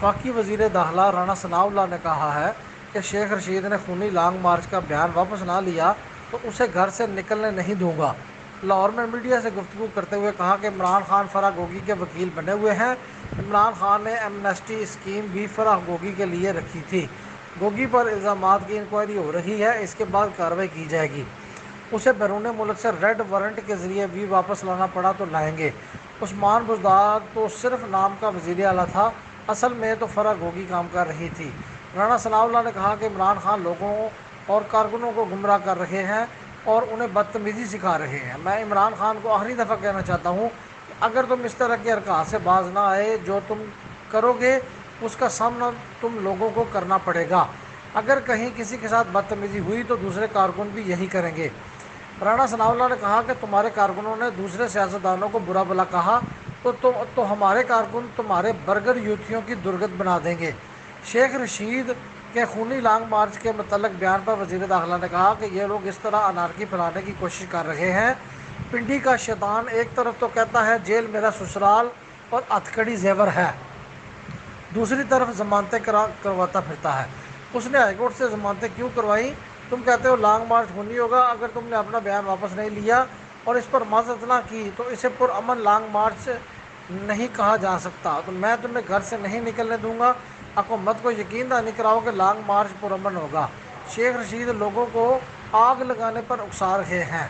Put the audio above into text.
وفاقی وزیر داخلہ رانا ثناء اللہ نے کہا ہے کہ شیخ رشید نے خونی لانگ مارچ کا بیان واپس نہ لیا تو اسے گھر سے نکلنے نہیں دوں گا۔ لاہور میں میڈیا سے گفتگو کرتے ہوئے کہا کہ عمران خان فرح گوگی کے وکیل بنے ہوئے ہیں۔ عمران خان نے ایمنسٹی اسکیم بھی فرح گوگی کے لیے رکھی تھی۔ گوگی پر الزامات کی انکوائری ہو رہی ہے، اس کے بعد کارروائی کی جائے گی۔ اسے بیرون ملک سے ریڈ وارنٹ کے ذریعے بھی واپس لانا پڑا تو لائیں گے۔ عثمان بزدار تو صرف نام کا وزیر اعلیٰ تھا، اصل میں تو فرح گوگی کام کر رہی تھی۔ رانا ثناء اللہ نے کہا کہ عمران خان لوگوں اور کارکنوں کو گمراہ کر رہے ہیں اور انہیں بدتمیزی سکھا رہے ہیں۔ میں عمران خان کو آخری دفعہ کہنا چاہتا ہوں کہ اگر تم اس طرح کی حرکات سے باز نہ آئے، جو تم کرو گے اس کا سامنا تم لوگوں کو کرنا پڑے گا۔ اگر کہیں کسی کے ساتھ بدتمیزی ہوئی تو دوسرے کارکن بھی یہی کریں گے۔ رانا ثناء اللہ نے کہا کہ تمہارے کارکنوں نے دوسرے سیاستدانوں کو برا بھلا کہا تو ہمارے کارکن تمہارے برگر یوتھیوں کی درگت بنا دیں گے۔ شیخ رشید کے خونی لانگ مارچ کے متعلق بیان پر وزیر داخلہ نے کہا کہ یہ لوگ اس طرح انارکی پھیلانے کی کوشش کر رہے ہیں۔ پنڈی کا شیطان ایک طرف تو کہتا ہے جیل میرا سسرال اور ہتھکڑی زیور ہے، دوسری طرف ضمانتیں کرواتا پھرتا ہے۔ اس نے ہائی کورٹ سے ضمانتیں کیوں کروائیں؟ تم کہتے ہو لانگ مارچ خونی ہوگا، اگر تم نے اپنا بیان واپس نہیں لیا اور اس پر معذرت نہ کی تو اسے پرامن لانگ مارچ نہیں کہا جا سکتا۔ تو میں تمہیں گھر سے نہیں نکلنے دوں گا۔ حکومت کو یقین دہانی کراؤ کہ لانگ مارچ پرامن ہوگا۔ شیخ رشید لوگوں کو آگ لگانے پر اکسا رہے ہیں۔